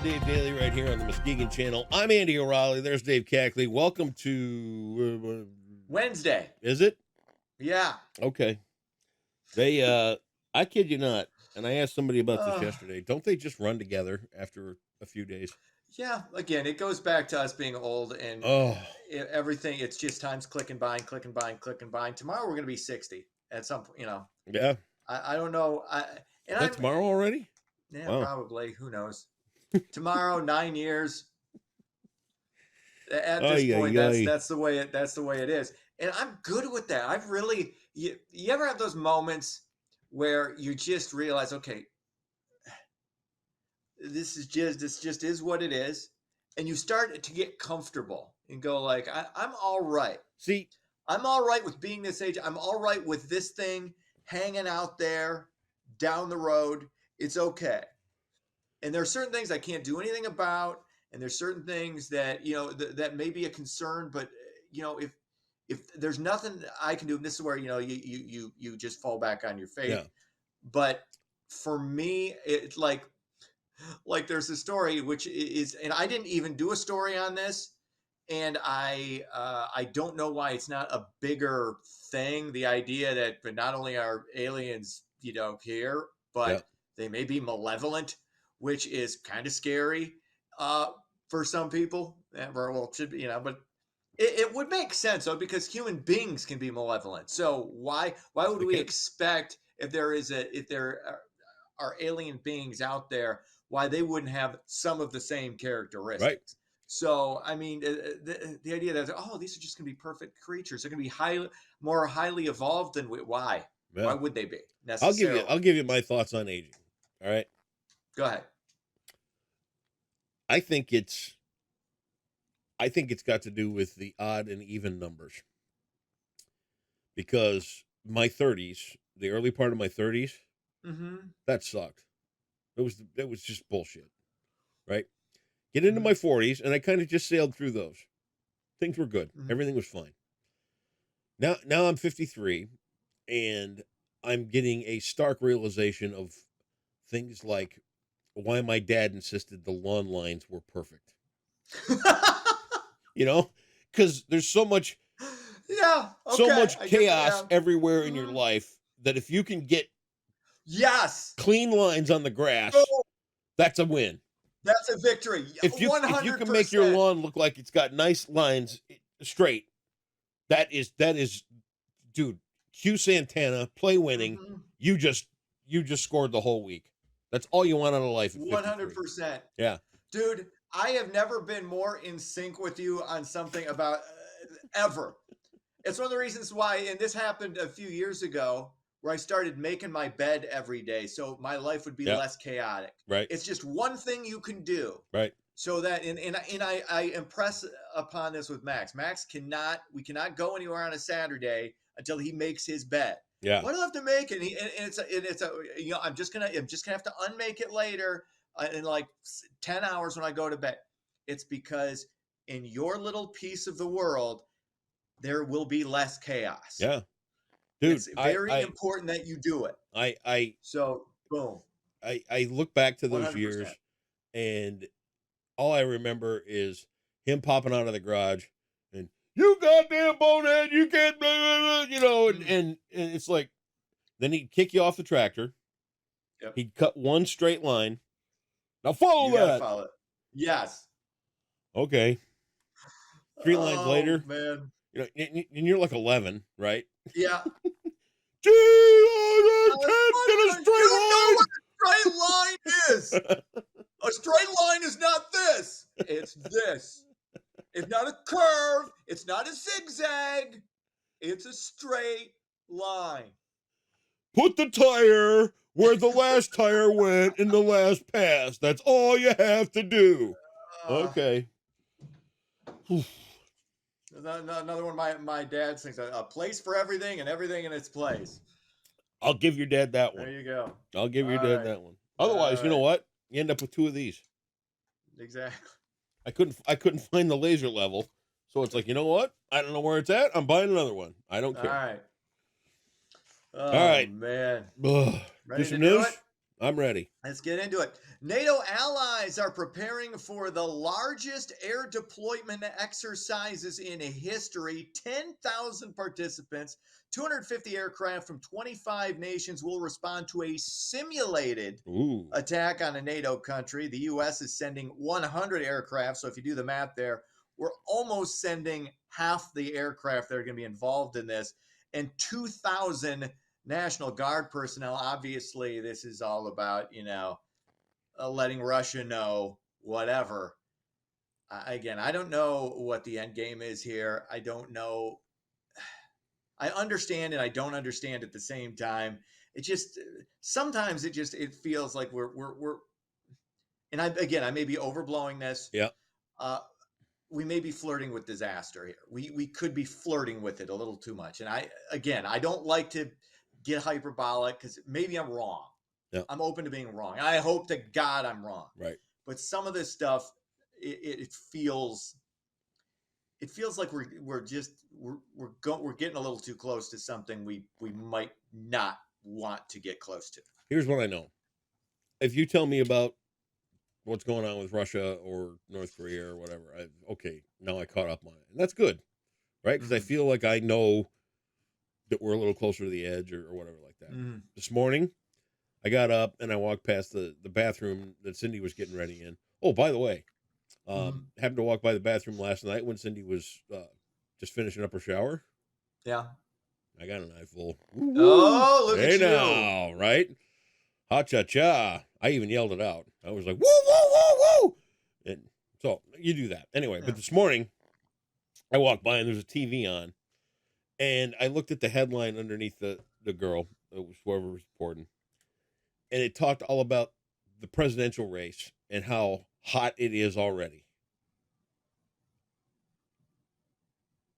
Dave Daily right here on the Muskegon Channel. I'm Andy O'Reilly. There's Dave Cackley. Welcome to Wednesday. Is it? Yeah. Okay. They I kid you not, and I asked somebody about this Uh, yesterday. Don't they just run together after a few days? yeah. Again, it goes back to us being old and Oh, everything. It's just time's clicking by and clicking by and clicking by. And tomorrow we're going to be 60 at some point. yeah. I don't know. Is that tomorrow already? Yeah, Wow. probably. Who knows? Tomorrow, 9 years. At this Ay, point, ay, ay. that's the way it is. And I'm good with that. I've really. You ever have those moments where you just realize, okay, this just is what it is, and you start to get comfortable and go like, I'm all right. See, I'm all right with being this age. I'm all right with this thing hanging out there down the road. It's okay. And there are certain things I can't do anything about, and there's certain things that that may be a concern. But if there's nothing I can do, and this is where you just fall back on your faith. yeah. But for me, it's like there's a story which is, and I didn't even do a story on this, and I don't know why it's not a bigger thing. The idea that but not only are aliens here, Yeah. but they may be malevolent, which is kind of scary for some people. Well, it should be, but it would make sense though, because human beings can be malevolent. So why would we expect if there are alien beings out there, why they wouldn't have some of the same characteristics? Right. So, I mean, the idea that these are just going to be perfect creatures, they're going to be more highly evolved than why? Yeah. Why would they be necessarily? I'll give you my thoughts on aging. All right. Go ahead. I think it's got to do with the odd and even numbers. Because my 30s, the early part of my 30s, that sucked. It was just bullshit, right? Get into my 40s, and I kind of just sailed through those. Things were good. Everything was fine. Now I'm 53, and I'm getting a stark realization of things like why my dad insisted the lawn lines were perfect. Because there's so much chaos everywhere in your life that if you can get clean lines on the grass, that's a win. That's a victory. If you can make your lawn look like it's got nice lines straight, that is, dude, Q Santana, play winning. You just scored the whole week. That's all you want out of life. 100%. Yeah. Dude, I have never been more in sync with you on something about ever. It's one of the reasons why, and this happened a few years ago, where I started making my bed every day so my life would be less chaotic. Right. It's just one thing you can do. Right. So that, and I impress upon this with Max. We cannot go anywhere on a Saturday until he makes his bed. Yeah. What do I have to make? And it's I'm just gonna have to unmake it later in like 10 hours when I go to bed. It's because in your little piece of the world, there will be less chaos. Yeah. Dude, it's very important that you do it. So boom. I look back to those 100%. years, and all I remember is him popping out of the garage and, you goddamn bonehead, you can't, blah, blah, blah, and it's like, then he'd kick you off the tractor. Yep. He'd cut one straight line. Now follow that. Follow it. Yes. Okay. 3 lines later, man. And you're like 11, right? Yeah. Gee, I can't get a straight line. Know what a straight line is. A straight line is not this. It's this. It's not a curve. It's not a zigzag. It's a straight line. Put the tire where the last tire went in the last pass. That's all you have to do. Okay. Another one of my dad's things, a place for everything and everything in its place. I'll give your dad that one. There you go. I'll give your dad that one. Otherwise, you know what? You end up with 2 of these. Exactly. I couldn't find the laser level. So it's like, you know what? I don't know where it's at. I'm buying another one. I don't care. All right. All right. Man. Do some news? I'm ready. Let's get into it. NATO allies are preparing for the largest air deployment exercises in history. 10,000 participants, 250 aircraft from 25 nations will respond to a simulated attack on a NATO country. The U.S. is sending 100 aircraft. So if you do the math there, we're almost sending half the aircraft that are going to be involved in this, and 2,000 National Guard personnel. Obviously, this is all about, letting Russia know whatever. Again, I don't know what the end game is here. I don't know. I understand and I don't understand at the same time. It just sometimes it feels like we're and I may be overblowing this. Yeah. We may be flirting with disaster here. We could be flirting with it a little too much. And I don't like to get hyperbolic because maybe I'm wrong. Yeah. I'm open to being wrong. I hope to God I'm wrong. Right. But some of this stuff, it feels like we're getting a little too close to something we might not want to get close to. Here's what I know. If you tell me about what's going on with Russia or North Korea or whatever, now I caught up on it. And that's good, right? Because I feel like I know that we're a little closer to the edge or whatever like that. This morning, I got up and I walked past the bathroom that Cindy was getting ready in. Oh, by the way, happened to walk by the bathroom last night when Cindy was just finishing up her shower. Yeah. I got an eyeful. Oh, look hey at you. Now, right? Ha-cha-cha. I even yelled it out. I was like, woo, woo, woo, woo. And so you do that. Anyway, But this morning, I walked by and there's a TV on. And I looked at the headline underneath the girl, it was whoever was reporting. And it talked all about the presidential race and how hot it is already.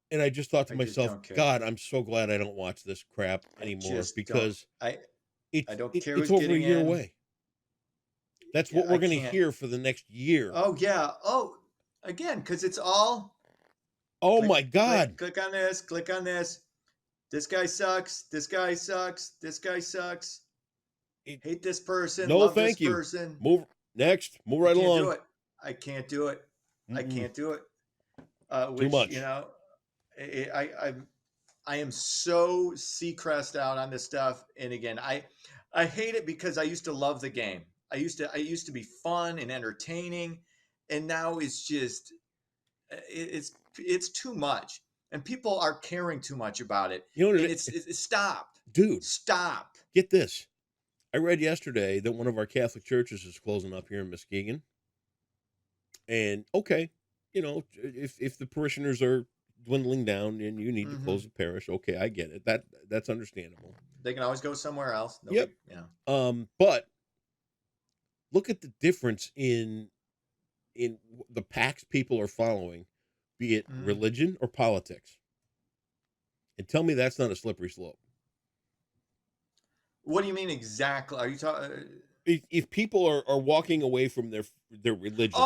And I just thought to myself, God, I'm so glad I don't watch this crap anymore because I don't care. It's over a year away. That's what we're going to hear for the next year. Oh, yeah. Oh, again, because it's all. Oh, my God. Click on this. Click on this. This guy sucks. This guy sucks. This guy sucks. Hate this person. No, love thank this you. Person. Move next. Move right along. I can't do it. I can't do it. Too much. I am so Seacrest out on this stuff. And again, I hate it because I used to love the game. I used to be fun and entertaining, and now it's just it's too much, and people are caring too much about it. It's stop, dude. Stop. Get this. I read yesterday that one of our Catholic churches is closing up here in Muskegon, and if the parishioners are dwindling down and you need to close the parish, okay, I get it. That's understandable. They can always go somewhere else. Yep. Yeah. But look at the difference in the packs people are following, be it religion or politics, and tell me that's not a slippery slope. What do you mean exactly? Are you talking? If people are walking away from their religion,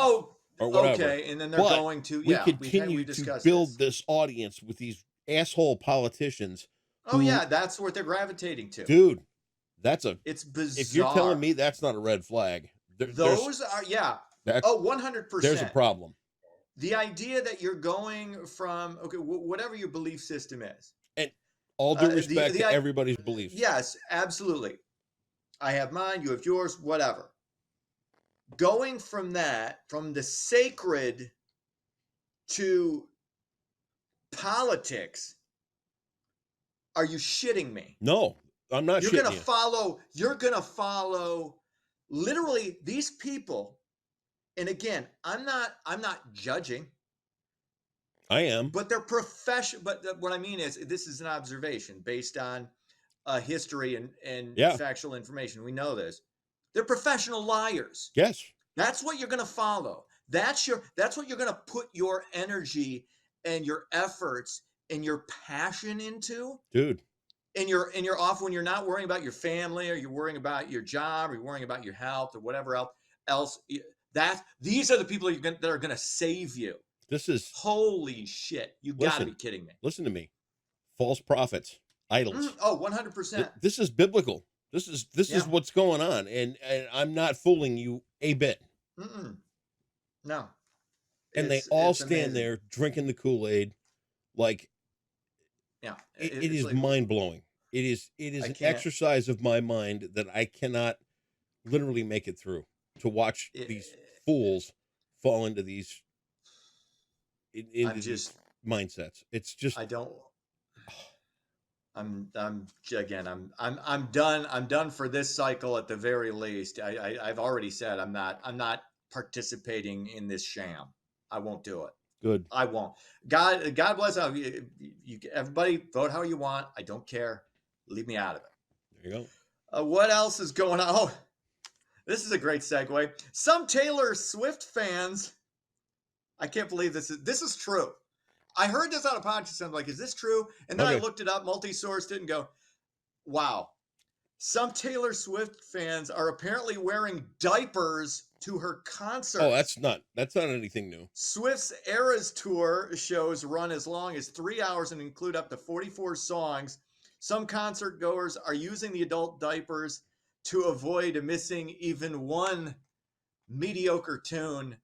or whatever, okay, and then they're going to we continue to build this audience with these asshole politicians. That's what they're gravitating to, dude. It's bizarre. If you're telling me that's not a red flag, those are 100%. There's a problem. The idea that you're going from whatever your belief system is, and all due respect to everybody's beliefs. Yes, absolutely. I have mine, you have yours, whatever. Going from the sacred to politics, are you shitting me? No, I'm not shitting you. You're going to follow literally these people. And again, I'm not judging. I am. But they're professional. But what I mean is, this is an observation based on history and factual information. We know this. They're professional liars. Yes. That's what you're going to follow. That's what you're going to put your energy and your efforts and your passion into. Dude. And you're off when you're not worrying about your family, or you're worrying about your job, or you're worrying about your health, or whatever else. These are the people that are going to save you. This is holy shit. You got to be kidding me. Listen to me. False prophets, idols. 100%. This is biblical. This is Yeah. what's going on, and I'm not fooling you a bit. Mm-mm. No, And they all it's stand amazing. there drinking the Kool-Aid, like Yeah, it it's is like mind blowing. It I is an can't. exercise of my mind that I cannot literally make it through to watch It, these fools fall into these I'm into these just. mindsets. It's just I don't. I'm again. I'm done. I'm done for this cycle at the very least. I've already said I'm not participating in this sham. I won't do it. good. I won't. God bless you. Everybody vote how you want. I don't care. Leave me out of it. There you go. What else is going on? Oh, this is a great segue. Some Taylor Swift fans. I can't believe this is true. I heard this on a podcast. I'm like, is this true? And then I Okay. looked it up, multi-sourced it, and go, wow. Some Taylor Swift fans are apparently wearing diapers to her concerts. Oh, that's not anything new. Swift's Eras Tour shows run as long as 3 hours and include up to 44 songs. Some concert goers are using the adult diapers to avoid missing even one mediocre tune.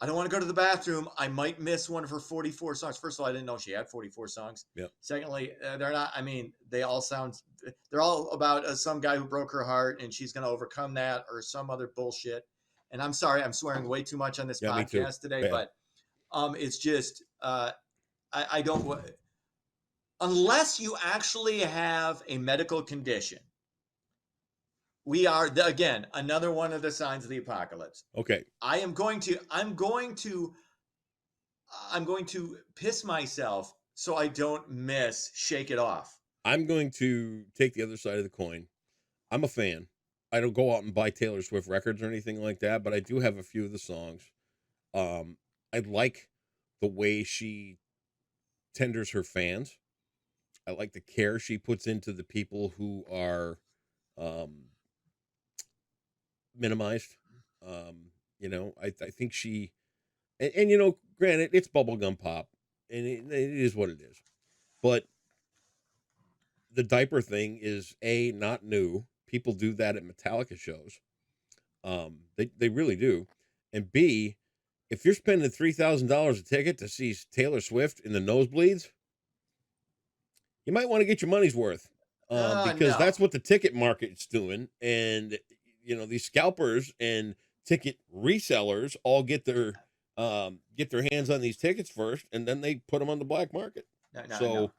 I don't want to go to the bathroom. I might miss one of her 44 songs. First of all, I didn't know she had 44 songs. Yep. Secondly, they're not, I mean, they're all about some guy who broke her heart and she's going to overcome that or some other bullshit. And I'm sorry, I'm swearing way too much on this Yeah, me too. podcast today, Bad. but it's just, I don't, unless you actually have a medical condition, we are again another one of the signs of the apocalypse. Okay. I'm going to piss myself so I don't miss Shake It Off. I'm going to take the other side of the coin. I'm a fan. I don't go out and buy Taylor Swift records or anything like that, but I do have a few of the songs. I like the way she tenders her fans. I like the care she puts into the people who are minimized. I think she, and granted, it's bubblegum pop, and it is what it is. But the diaper thing is not new. People do that at Metallica shows. They really do. And B, if you're spending $3,000 a ticket to see Taylor Swift in the nosebleeds, you might want to get your money's worth. Because No. that's what the ticket market's doing. And these scalpers and ticket resellers all get their hands on these tickets first, and then they put them on the black market. No.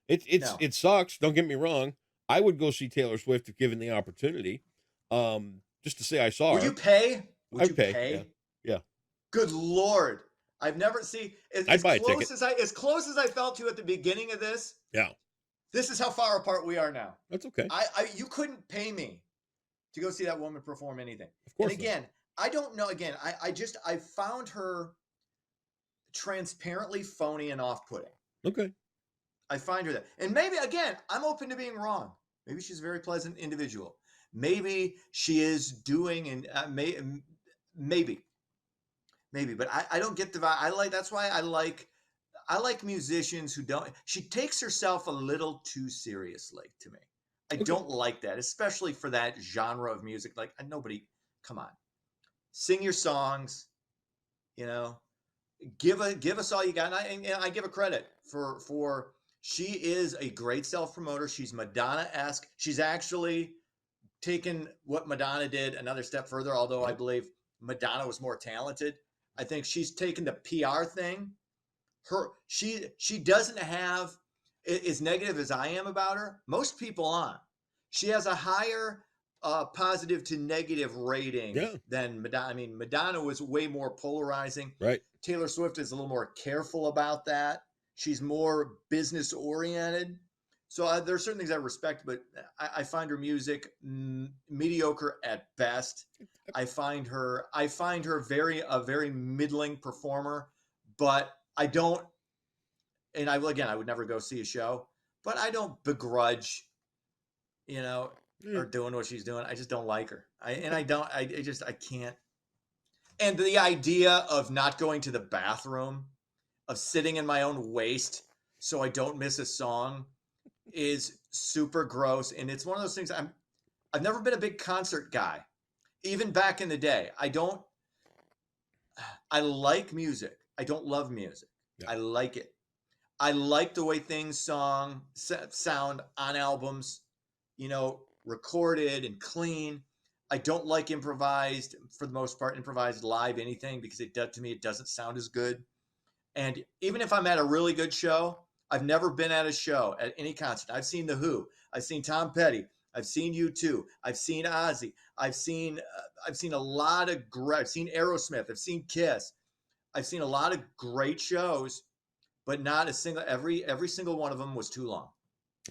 It sucks. Don't get me wrong. I would go see Taylor Swift if given the opportunity. Just to say I saw her. Would you pay? I'd pay. Yeah. Good Lord. I've never seen I'd buy a ticket. as close as I felt to at the beginning of this. Yeah. This is how far apart we are now. That's okay. You couldn't pay me to go see that woman perform anything. Of course. And again, I don't know. Again, I found her transparently phony and off-putting. Okay. I find her that. And maybe, again, I'm open to being wrong. Maybe she's a very pleasant individual. Maybe she is doing, and maybe. But I don't get the vibe. That's why I like musicians who don't. She takes herself a little too seriously to me. I don't like that, especially for that genre of music. Like nobody, come on, sing your songs. Give us all you got. And I give her credit for she is a great self promoter. She's Madonna-esque. She's actually taken what Madonna did another step further. Although I believe Madonna was more talented. I think she's taken the PR thing. She doesn't have, as negative as I am about her, most people aren't. She has a higher positive to negative rating than Madonna. I mean, Madonna was way more polarizing. Right. Taylor Swift is a little more careful about that. She's more business oriented. So there are certain things I respect, but I find her music mediocre at best. I find her a very middling performer, but I don't, and I would never go see a show, but I don't begrudge, her doing what she's doing. I just don't like her. I can't. And the idea of not going to the bathroom, of sitting in my own waste so I don't miss a song is super gross. And it's one of those things I've never been a big concert guy, even back in the day. I like music. I don't love music. Yeah. I like it. I like the way things sound on albums, recorded and clean. I don't like improvised, for the most part, improvised live anything, because to me, it doesn't sound as good. And even if I'm at a really good show, I've never been at a show at any concert. I've seen The Who. I've seen Tom Petty. I've seen U2. I've seen Ozzy. I've seen a lot of great. I've seen Aerosmith. I've seen Kiss. I've seen a lot of great shows, but not a single. Every single one of them was too long.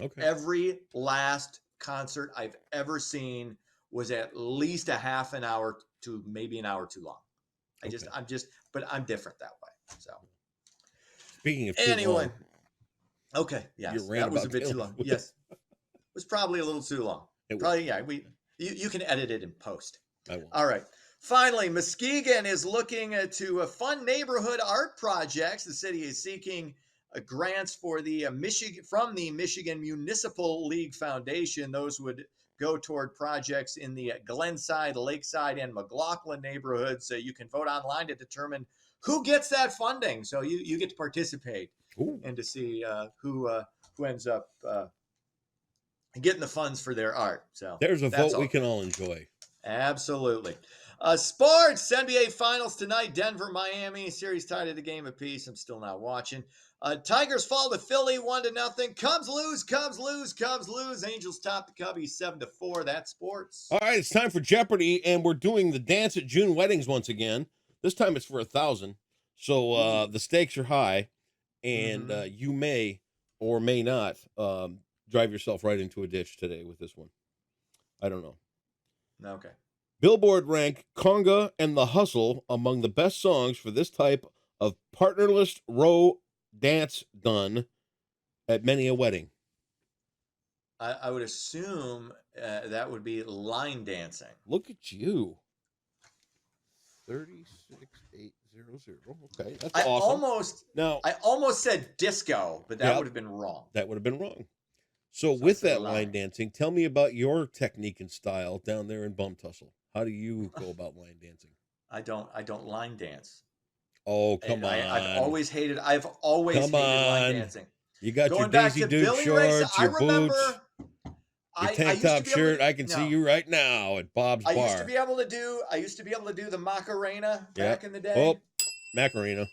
Okay. Every last concert I've ever seen was at least a half an hour to maybe an hour too long. But I'm different that way. So. Speaking of too long, okay, yes, that was a bit too long. Yes, it was probably a little too long. Probably, yeah. You can edit it in post. I will. All right. Finally, Muskegon is looking to fund neighborhood art projects. The city is seeking grants for from the Michigan Municipal League Foundation. Those would go toward projects in the Glenside, Lakeside, and McLaughlin neighborhoods. So you can vote online to determine who gets that funding. So you get to participate. Ooh. And to see who ends up getting the funds for their art. So there's a vote we can all enjoy. Absolutely. Sports, NBA Finals tonight, Denver, Miami, series tied at a game apiece. I'm still not watching. Tigers fall to Philly 1-0. Cubs lose. Angels top the Cubbies 7-4. That's sports. All right, it's time for Jeopardy, and we're doing the dance at June weddings once again. This time it's for 1,000. So the stakes are high, and you may or may not drive yourself right into a ditch today with this one. I don't know. Okay. Billboard ranked Conga and the Hustle among the best songs for this type of partnerless row dance done at many a wedding. I would assume that would be line dancing. Look at you. 36800. Okay, that's awesome. I almost said disco, but that would have been wrong. That would have been wrong. So with that line dancing, tell me about your technique and style down there in Bum Tussle. How do you go about line dancing? I don't line dance. Oh, come on. I've always hated line dancing. You got your Daisy Duke shorts, your boots, your tank top shirt. I can see you right now at Bob's Bar. I used to be able to do the Macarena back in the day. Oh, Macarena.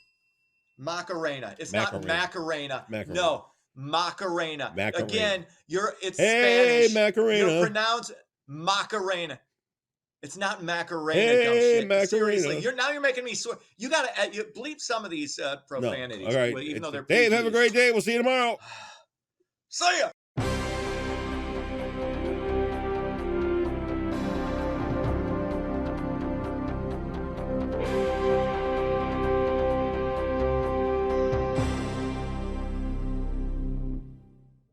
It's not Macarena. No, Macarena. Again, it's Spanish. Macarena. You're pronounced Macarena. It's not Macarena. Hey, Macarena. Seriously, you're making me swear. You gotta bleep some of these profanities. No. All right, even though they're Dave, PGs. have a great day. We'll see you tomorrow. See ya.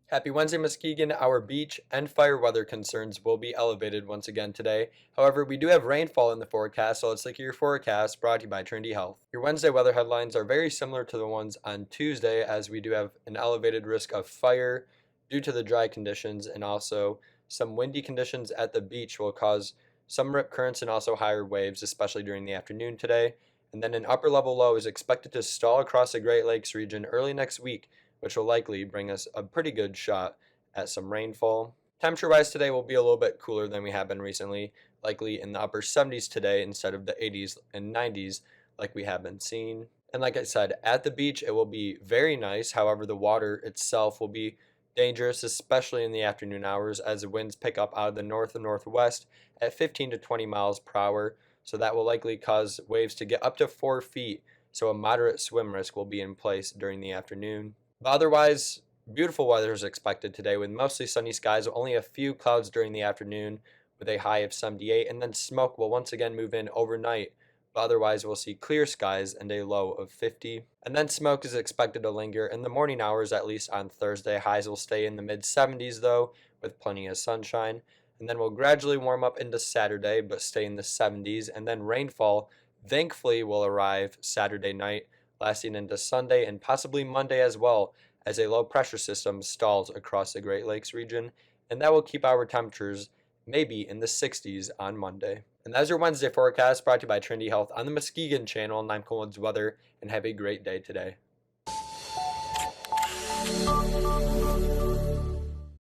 Happy Wednesday, Muskegon. Our beach and fire weather concerns will be elevated once again today. However, we do have rainfall in the forecast, so let's look at your forecast brought to you by Trinity Health. Your Wednesday weather headlines are very similar to the ones on Tuesday, as we do have an elevated risk of fire due to the dry conditions, and also some windy conditions at the beach will cause some rip currents and also higher waves, especially during the afternoon today. And then an upper level low is expected to stall across the Great Lakes region early next week, which will likely bring us a pretty good shot at some rainfall. Temperature-wise today will be a little bit cooler than we have been recently, likely in the upper 70s today instead of the 80s and 90s like we have been seeing. And like I said, at the beach it will be very nice. However, the water itself will be dangerous, especially in the afternoon hours, as the winds pick up out of the north and northwest at 15 to 20 miles per hour. So that will likely cause waves to get up to 4 feet. So a moderate swim risk will be in place during the afternoon. But otherwise, beautiful weather is expected today with mostly sunny skies, only a few clouds during the afternoon with a high of 78, and then smoke will once again move in overnight, but otherwise we'll see clear skies and a low of 50. And then smoke is expected to linger in the morning hours, at least on Thursday. Highs will stay in the mid-70s though, with plenty of sunshine. And then we'll gradually warm up into Saturday, but stay in the 70s, and then rainfall thankfully will arrive Saturday night, lasting into Sunday and possibly Monday as well, as a low pressure system stalls across the Great Lakes region, and that will keep our temperatures maybe in the 60s on Monday. And that's your Wednesday forecast brought to you by Trinity Health on the Muskegon channel. And I'm Colin's Weather, and have a great day today.